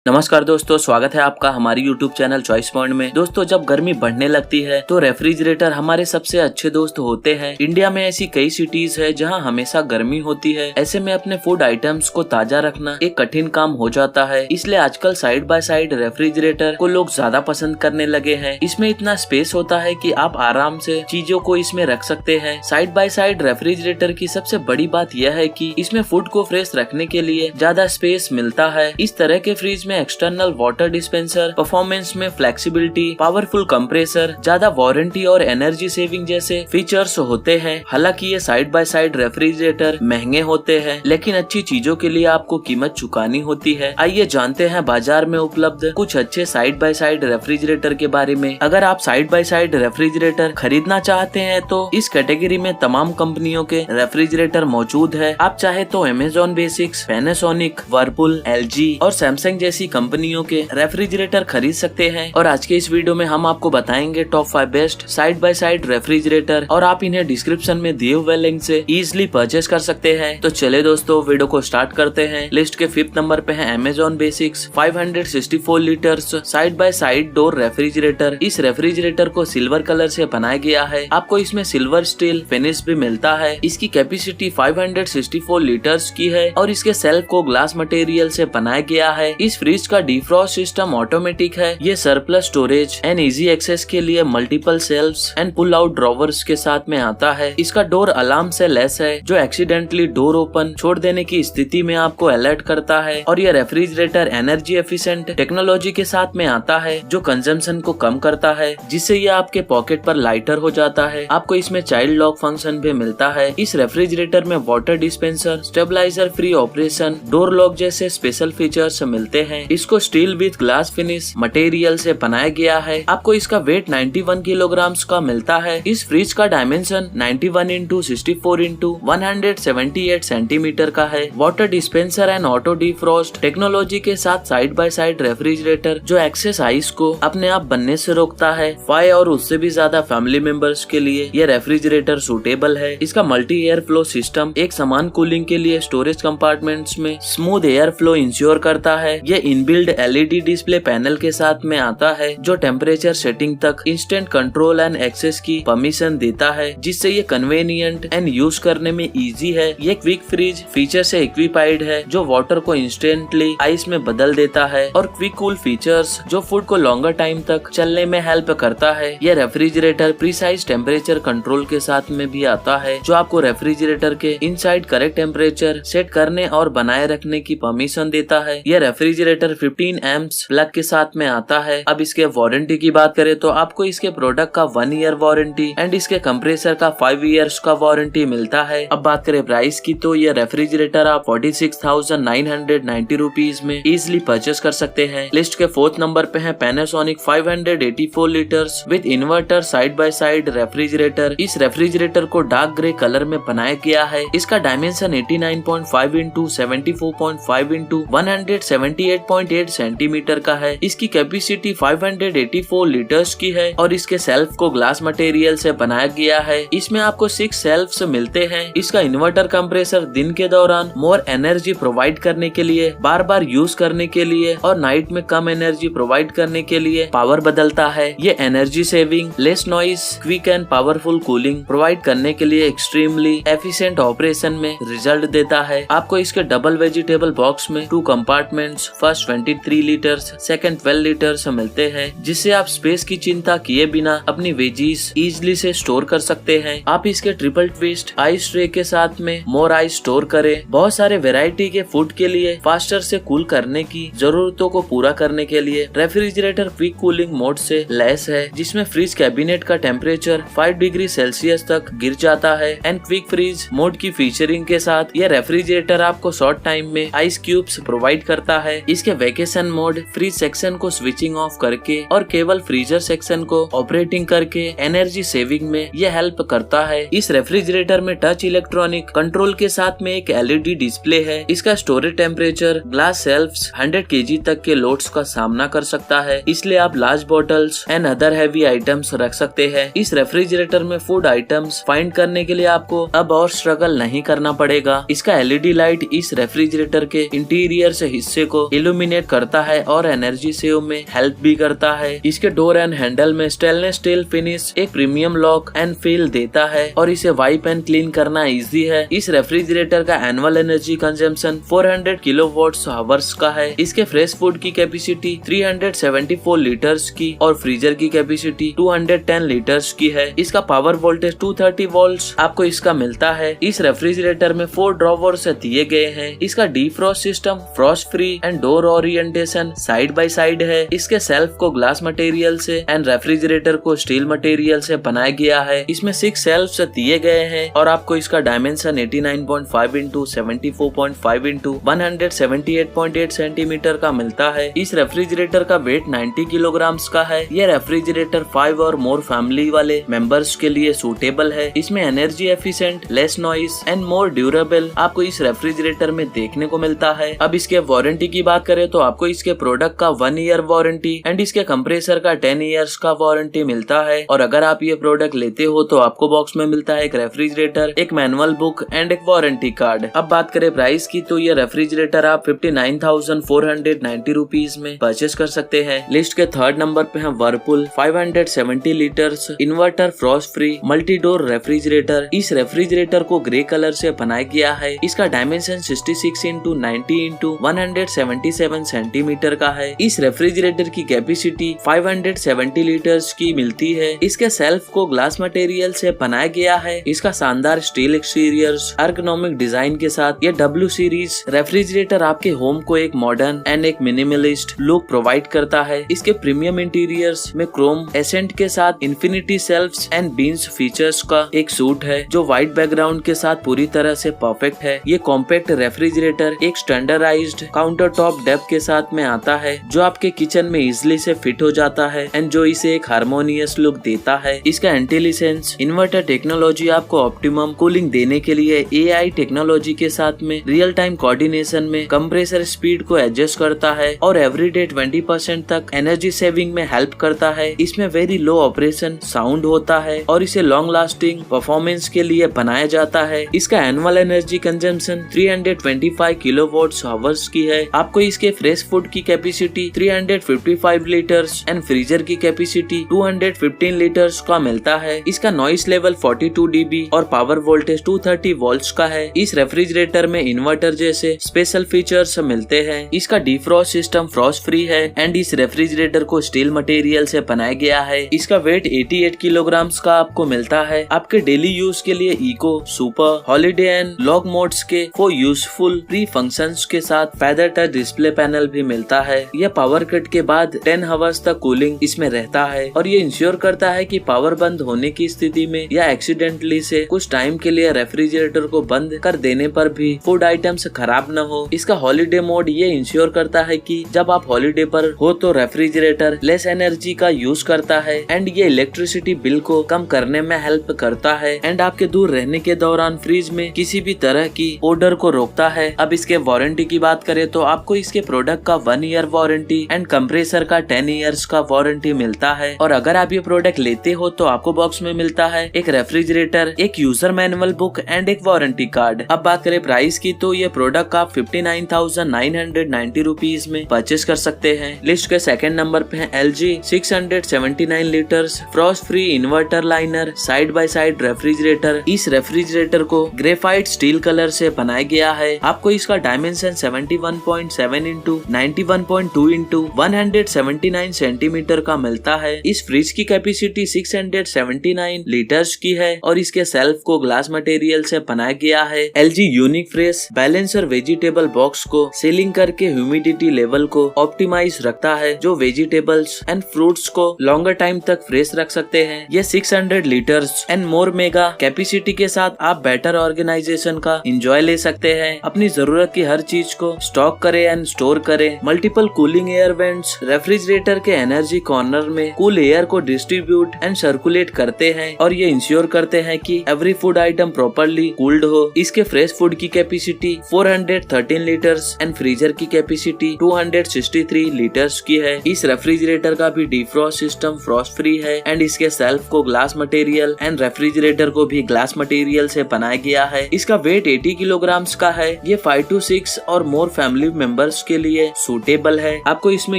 नमस्कार दोस्तों, स्वागत है आपका हमारी YouTube चैनल चॉइस पॉइंट में। दोस्तों, जब गर्मी बढ़ने लगती है तो रेफ्रिजरेटर हमारे सबसे अच्छे दोस्त होते हैं। इंडिया में ऐसी कई सिटीज है जहां हमेशा गर्मी होती है। ऐसे में अपने फूड आइटम्स को ताजा रखना एक कठिन काम हो जाता है। इसलिए आजकल साइड बाय साइड रेफ्रिजरेटर को लोग ज्यादा पसंद करने लगे हैं। इसमें इतना स्पेस होता है कि आप आराम से चीजों को इसमें रख सकते हैं। साइड बाय साइड रेफ्रिजरेटर की सबसे बड़ी बात यह है कि इसमें फूड को फ्रेश रखने के लिए ज्यादा स्पेस मिलता है। इस तरह के फ्रिज में एक्सटर्नल वाटर डिस्पेंसर, परफॉर्मेंस में फ्लेक्सिबिलिटी, पावरफुल कंप्रेसर, ज्यादा वारंटी और एनर्जी सेविंग जैसे फीचर्स होते हैं। हालांकि ये साइड बाय साइड रेफ्रिजरेटर महंगे होते हैं, लेकिन अच्छी चीजों के लिए आपको कीमत चुकानी होती है। आइए जानते हैं बाजार में उपलब्ध कुछ अच्छे साइड बाय साइड रेफ्रिजरेटर के बारे में। अगर आप साइड बाय साइड रेफ्रिजरेटर खरीदना चाहते हैं तो इस कैटेगरी में तमाम कंपनियों के रेफ्रिजरेटर मौजूद है। आप चाहे तो Amazon basics, Panasonic, Whirlpool, LG और सैमसंग जैसी कंपनियों के रेफ्रिजरेटर खरीद सकते हैं। और आज के इस वीडियो में हम आपको बताएंगे top 5 best side by side refrigerator, और आप इन्हें डिस्क्रिप्शन में दिए हुए लिंक से इजीली परचेस कर सकते हैं। तो चले दोस्तों, वीडियो को स्टार्ट करते हैं। लिस्ट के 5th नंबर पे है Amazon basics 564 litres side by side door refrigerator. इस रेफ्रिजरेटर को सिल्वर कलर से बनाया गया है। आपको इसमें सिल्वर स्टील फिनिश भी मिलता है। इसकी कैपेसिटी 564 लीटर्स की है और इसके सेल्फ को ग्लास मटेरियल से बनाया गया है। इस फ्रिज का डिफ्रॉस्ट सिस्टम ऑटोमेटिक है। ये surplus storage and easy access के लिए multiple shelves and pull out drawers के साथ में आता है। इसका डोर अलार्म से लेस है, जो एक्सीडेंटली डोर ओपन छोड़ देने की स्थिति में आपको अलर्ट करता है। और ये रेफ्रिजरेटर एनर्जी एफिशिएंट टेक्नोलॉजी के साथ में आता है, जो कंजम्पशन को कम करता है, जिससे ये आपके पॉकेट पर लाइटर हो जाता है। आपको इसमें चाइल्ड लॉक फंक्शन भी मिलता है। इस रेफ्रिजरेटर में water dispenser, stabiliser free operation, door lock जैसे स्पेशल फीचर्स मिलते हैं। इसको steel with glass finish material से बनाया गया है। आपको इसका वेट 91 किलोग्राम का मिलता है। इस फ्रिज का डायमेंशन 91 × 64 × 178 सेंटीमीटर का है। Water dispenser and auto defrost technology के साथ साइड बाय साइड रेफ्रिजरेटर जो एक्सेस आइस को अपने आप बनने से रोकता है। 5 और उससे भी ज्यादा फैमिली मेंबर्स के लिए यह रेफ्रिजरेटर सूटेबल है। इसका मल्टी एयर फ्लो सिस्टम एक समान कूलिंग के लिए स्टोरेज कंपार्टमेंट्स में स्मूथ एयर फ्लो इंश्योर करता है। यह इनबिल्ड एलईडी डिस्प्ले पैनल के साथ में आता है, जो टेम्परेचर सेटिंग तक इंस्टेंट कंट्रोल एंड एक्सेस की परमिशन देता है, जिससे ये कन्वीनियंट एंड यूज करने में इजी है। ये क्विक फ्रीज फीचर से इक्विपाइड है, जो वाटर को इंस्टेंटली आइस में बदल देता है, और क्विक कूल फीचर्स जो फूड को लॉन्गर टाइम तक चलने में हेल्प करता है। यह रेफ्रिजरेटर प्रीसाइज टेम्परेचर कंट्रोल के साथ में भी आता है, जो आपको रेफ्रिजरेटर के इनसाइड करेक्ट टेम्परेचर सेट करने और बनाए रखने की परमिशन देता है। यह रेफ्रिजरेटर 15 एम्प्स प्लग के साथ में आता है। अब इसके वारंटी की बात करें तो आपको इसके प्रोडक्ट का 1 ईयर वारंटी एंड इसके कंप्रेसर का 5 इयर्स का वारंटी मिलता है। अब बात करें प्राइस की तो यह रेफ्रिजरेटर आप 46,990 रुपीज में इजिली परचेस कर सकते हैं। लिस्ट के 4th नंबर पे है Panasonic 584 litres with inverter side by side refrigerator. इस रेफ्रिजरेटर को डार्क ग्रे कलर में बनाया गया है। इसका डायमेंशन 89.5 × 74.5 × 178.8 सेंटीमीटर का है। इसकी कैपेसिटी 584 लीटर्स की है और इसके सेल्फ को ग्लास मटेरियल से बनाया गया है। इसमें आपको 6 सेल्फ्स मिलते हैं। इसका इन्वर्टर कंप्रेसर दिन के दौरान मोर एनर्जी प्रोवाइड करने के लिए, बार बार यूज करने के लिए और नाइट में कम एनर्जी प्रोवाइड करने के लिए पावर बदलता है। ये energy saving, less noise, quick and powerful cooling provide करने के लिए एक्सट्रीमली एफिशिएंट ऑपरेशन में रिजल्ट देता है। आपको इसके डबल वेजिटेबल बॉक्स में 2 compartments, first 23 litres, second 12 litres मिलते हैं, जिससे आप स्पेस की चिंता किए बिना अपनी वेजीज इजिली से स्टोर कर सकते हैं। आप इसके ट्रिपल ट्विस्ट आइस ट्रे के साथ में मोर आइस स्टोर करें। बहुत सारे वैरायटी के फूड के लिए फास्टर से कूल करने की जरूरतों को पूरा करने के लिए रेफ्रिजरेटर क्विक कूलिंग मोड से लैस है, जिसमें फ्रिज कैबिनेट का टेम्परेचर 5 डिग्री सेल्सियस तक गिर जाता है। एंड क्विक फ्रीज मोड की फीचरिंग के साथ यह रेफ्रिजरेटर आपको शॉर्ट टाइम में आइस क्यूब्स प्रोवाइड करता है। इसके वेकेशन मोड फ्रीज सेक्शन को स्विचिंग ऑफ करके और केवल फ्रीजर सेक्शन को ऑपरेटिंग करके एनर्जी सेविंग में यह हेल्प करता है। इस रेफ्रिजरेटर में टच इलेक्ट्रॉनिक कंट्रोल के साथ में एक एलईडी डिस्प्ले है। इसका storage temperature glass shelves 100 kg तक के लोड्स का सामना कर सकता है, इसलिए आप large bottles and other heavy items रख सकते हैं। इस रेफ्रिजरेटर में फूड आइटम्स फाइंड करने के लिए आपको अब और स्ट्रगल नहीं करना पड़ेगा। इसका एलईडी लाइट इस रेफ्रिजरेटर के इंटीरियर से हिस्से को इल्यूमिनेट करता है और एनर्जी सेव में हेल्प भी करता है। इसके डोर एंड हैंडल में स्टेनलेस स्टील फिनिश एक प्रीमियम लॉक एंड फील देता है और इसे वाइप एंड क्लीन करना इजी है। इस रेफ्रिजरेटर का annual energy consumption 400 kilowatt hours का है। इसके फ्रेश फूड की कैपेसिटी 374 लीटर्स की और फ्रीजर की कैपेसिटी 210 लीटर्स की है। इसका पावर वोल्टेज 230 वोल्ट्स आपको इसका मिलता है। इस रेफ्रिजरेटर में 4 ड्रॉवर्स दिए गए हैं। इसका defrost system frost free and door orientation side by side है। इसके सेल्फ को ग्लास मटेरियल से एंड रेफ्रिजरेटर को स्टील मटेरियल से बनाया गया है। इसमें 6 सेल्फ्स दिए गए हैं और आपको इसका डायमेंशन 89.5 इंटू 74.5 इंटू 178.8 सेंटीमीटर का मिलता है। इस रेफ्रिजरेटर का वेट 90 किलोग्राम का है। यह रेफ्रिजरेटर 5 और मोर फैमिली वाले मेंबर्स के लिए सूटेबल है। इसमें energy efficient, less noise and more durable आपको इस रेफ्रिजरेटर में देखने को मिलता है। अब इसके वारंटी की बात करें तो आपको इसके प्रोडक्ट का 1 ईयर वारंटी एंड इसके कंप्रेसर का 10 ईयर्स का वारंटी मिलता है। और अगर आप ये प्रोडक्ट लेते हो तो आपको बॉक्स में मिलता है एक रेफ्रिजरेटर, एक मैनुअल बुक एंड एक वारंटी कार्ड। अब बात करें प्राइस की तो ये रेफ्रिजरेटर आप 59,490 रुपीज में परचेस कर सकते हैं। लिस्ट के 3rd नंबर पे है Whirlpool 570 litres inverter Frost free multi door refrigerator. इस रेफ्रिजरेटर को ग्रे कलर से बनाया गया है। इसका डायमेंशन 66 इंटू 90 इंटू 177 सेंटीमीटर का है। इस रेफ्रिजरेटर की कैपेसिटी 570 लीटर्स की मिलती है। इसके सेल्फ को ग्लास मटेरियल से बनाया गया है। इसका शानदार स्टील एक्सटीरियर्स एर्गोनॉमिक डिजाइन के साथ ये W सीरीज रेफ्रिजरेटर आपके होम को एक मॉडर्न एंड एक मिनिमलिस्ट लुक प्रोवाइड करता है। इसके प्रीमियम इंटीरियर्स में क्रोम एसेंट के साथ infinity shelves and bins features का एक सूट है जो व्हाइट बैकग्राउंड के साथ पूरी तरह से परफेक्ट है। ये कॉम्पैक्ट रेफ्रिजरेटर एक स्टैंडर्डाइज्ड काउंटर टॉप डेप्थ के साथ में आता है जो आपके किचन में इजिली से फिट हो जाता है एंड जो इसे एक हार्मोनियस लुक देता है। इसका इंटेलिजेंस इन्वर्टर टेक्नोलॉजी आपको ऑप्टिमम कूलिंग देने के लिए AI टेक्नोलॉजी के साथ में रियल टाइम कोऑर्डिनेशन में कंप्रेसर स्पीड को एडजस्ट करता है और एवरीडे 20% तक एनर्जी सेविंग में हेल्प करता है। इसमें वेरी लो ऑपरेशन साउंड होता है और इसे लॉन्ग लास्टिंग परफॉर्मेंस के लिए बनाया जाता है। इसका annual energy consumption 325 kilowatt hours की है। आपको इसके फ्रेश फूड की कैपेसिटी 355 लीटर्स एंड फ्रीजर की कैपेसिटी 215 लीटर्स का मिलता है। इसका नॉइस लेवल 42 dB और पावर वोल्टेज 230 वोल्ट्स का है। इस रेफ्रिजरेटर में इन्वर्टर जैसे स्पेशल फीचर्स मिलते हैं। इसका डीफ्रॉस्ट सिस्टम फ्रॉस्ट फ्री है एंड इस रेफ्रिजरेटर को स्टील मटेरियल से बनाया गया है। इसका वेट 88 किलोग्राम का आपको मिलता है। आपके डेली यूज के लिए eco, super, holiday and log modes के 4 यूजफुल प्री फंक्शंस के साथ फेदर टच डिस्प्ले पैनल भी मिलता है। यह पावर कट के बाद 10 आवर्स तक कूलिंग इसमें रहता है और ये इंश्योर करता है कि पावर बंद होने की स्थिति में या एक्सीडेंटली से कुछ टाइम के लिए रेफ्रिजरेटर को बंद कर देने पर भी फूड आइटम्स खराब न हो। इसका हॉलिडे मोड ये इंश्योर करता है कि जब आप हॉलिडे पर हो तो रेफ्रिजरेटर लेस एनर्जी का यूज करता है एंड ये इलेक्ट्रिसिटी बिल को कम करने में हेल्प करता है एंड आपके दूर रहने के दौरान फ्रिज में किसी भी तरह की ओडर को रोकता है। अब इसके वारंटी की बात करें तो आपको इसके प्रोडक्ट का 1 ईयर वारंटी एंड कंप्रेसर का 10 ईयर्स का वारंटी मिलता है। और अगर आप ये प्रोडक्ट लेते हो तो आपको बॉक्स में मिलता है एक रेफ्रिजरेटर, एक यूजर मैनुअल बुक एंड एक वारंटी कार्ड। अब बात करें प्राइस की तो ये प्रोडक्ट आप 59,990 रुपीज में परचेस कर सकते हैं। लिस्ट के 2nd नंबर पे है LG 679 litres Frost free inverter liner side by side refrigerator. इस रेफ्रिजरेटर को ग्रेफाइट स्टील कलर से बनाया गया है। आपको इसका डायमेंशन 71.7 इंटू 91.2 इंटू 179 सेंटीमीटर का मिलता है। इस फ्रिज की कैपेसिटी 679 लीटर्स की है और इसके सेल्फ को ग्लास मटेरियल से बनाया गया है। LG unique fresh balancer vegetable box को सीलिंग करके ह्यूमिडिटी लेवल को ऑप्टिमाइज रखता है जो वेजिटेबल्स एंड फ्रूट्स को लॉन्गर टाइम तक फ्रेश रख सकते हैं। ये 600 litres and more mega capacity के साथ आप बेटर ऑर्गेनाइजेशन का एंजॉय ले सकते हैं। अपनी जरूरत की हर चीज को स्टॉक करे एंड स्टोर करे। Multiple cooling air vents refrigerator के एनर्जी कॉर्नर में कूल एयर को डिस्ट्रीब्यूट एंड सर्कुलेट करते हैं और ये इंश्योर करते हैं कि every food item properly cooled हो। इसके फ्रेश फूड की कैपेसिटी 413 लीटर्स एंड फ्रीजर की कैपेसिटी 263 लीटर्स की है। इस रेफ्रिजरेटर का भी डिफ्रॉस्ट सिस्टम फ्रॉस्ट फ्री है एंड इसके सेल्फ को ग्लास मटेरियल एंड रेफ्रिजरेटर को भी ग्लास मटेरियल से बनाया गया है। इसका वेट 80 किलोग्राम का है। ये 5 to 6 और मोर फैमिली मेंबर्स यूजर्स के लिए सूटेबल है। आपको इसमें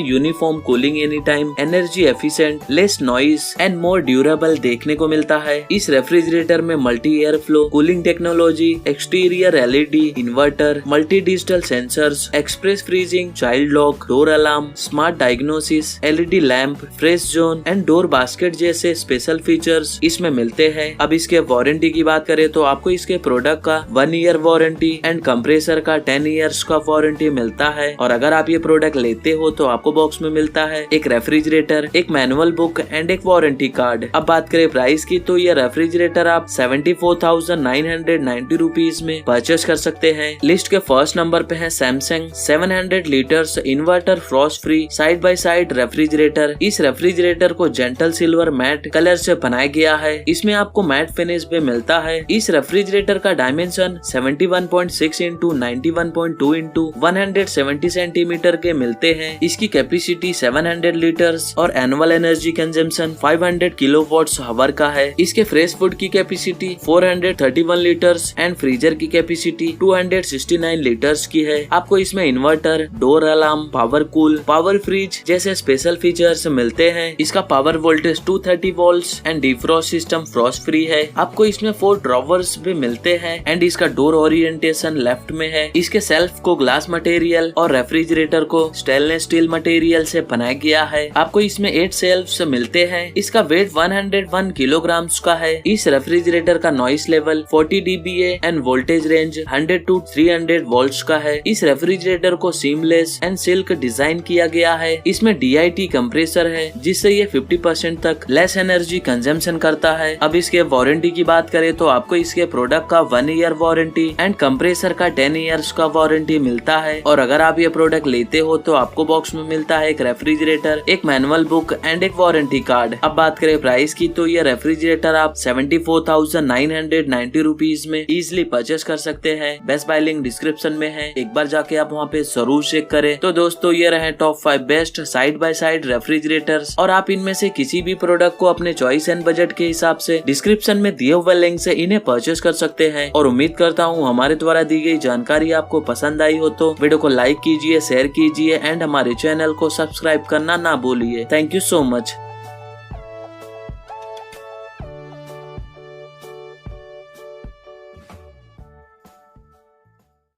uniform cooling any time, energy efficient, less noise and more durable देखने को मिलता है। इस रेफ्रिजरेटर में multi air flow cooling technology, exterior LED, inverter, multi digital sensors, express freezing, child lock, door alarm, smart diagnosis, LED lamp, fresh zone and door basket जैसे special features इसमें मिलते हैं। अब इसके वारंटी की बात करें तो आपको इसके प्रोडक्ट का 1 ईयर वारंटी एंड कंप्रेसर का 10 ईयर्स का वारंटी मिलता है। और अगर आप ये प्रोडक्ट लेते हो तो आपको बॉक्स में मिलता है एक रेफ्रिजरेटर, एक मैनुअल बुक एंड एक वारंटी कार्ड। अब बात करें प्राइस की तो ये रेफ्रिजरेटर आप 74,990 रुपीज में परचेस कर सकते हैं। लिस्ट के फर्स्ट नंबर पे है Samsung 700 litres inverter Frost free side by side refrigerator. इस रेफ्रिजरेटर को जेंटल सिल्वर मैट कलर से बनाया गया है। इसमें आपको मैट फिनिश भी मिलता है। इस रेफ्रिजरेटर का डायमेंशन 71.6 इंटू 91.2 इंटू 170 सेंटीमीटर के मिलते हैं। इसकी कैपेसिटी 700 लीटर्स और annual energy consumption 500 kilowatts hour का है। इसके फ्रेश फूड की कैपेसिटी 431 लीटर्स एंड फ्रीजर की कैपेसिटी 269 लीटर्स की है। आपको इसमें inverter, door alarm, power cool, power freeze जैसे स्पेशल फीचर्स मिलते हैं। इसका power voltage 230 volts and defrost system frost free है। आपको इसमें 4 ड्रॉवर्स भी मिलते हैं एंड इसका डोर ओरिएंटेशन लेफ्ट में है। इसके सेल्फ को ग्लास मटेरियल और रेफ्रिजरेटर को स्टेनलेस स्टील मटेरियल से बनाया गया है। आपको इसमें 8 शेल्फ्स मिलते हैं। इसका वेट 101 किलोग्राम का है। इस रेफ्रिजरेटर का noise level 40 dBA end voltage range 100 to 300 volts का है। इस रेफ्रिजरेटर को सीमलेस एंड सिल्क डिजाइन किया गया है। इसमें DIT कंप्रेसर है जिससे ये 50% तक लेस एनर्जी कंजम्पशन करता है। अब इसके वारंटी की बात करें तो आपको इसके प्रोडक्ट का 1 ईयर वारंटी एंड कंप्रेसर का 10 ईयर्स का वारंटी मिलता है। और अगर आप ये प्रोडक्ट लेते हो तो आपको बॉक्स में मिलता है एक रेफ्रिजरेटर, एक मैनुअल बुक एंड एक वारंटी कार्ड। अब बात करें प्राइस की तो ये रेफ्रिजरेटर आप 74,990 रुपीज में इजिली परचेस कर सकते हैं। बेस्ट बाय लिंक डिस्क्रिप्शन में है, एक बार जाके आप वहाँ पे जरूर चेक करें। तो दोस्तों ये रहे top 5 best side by side refrigerators और आप इनमें से किसी भी प्रोडक्ट को अपने चॉइस एंड बजट के हिसाब से डिस्क्रिप्शन में दिए हुए लिंक से इन्हें परचेस कर सकते हैं। और उम्मीद करता हूँ हमारे द्वारा दी गई जानकारी आपको पसंद आई हो तो वीडियो को लाइक कीजिए, शेयर कीजिए एंड हमारे चैनल को सब्सक्राइब करना ना भूलिए। Thank you so much.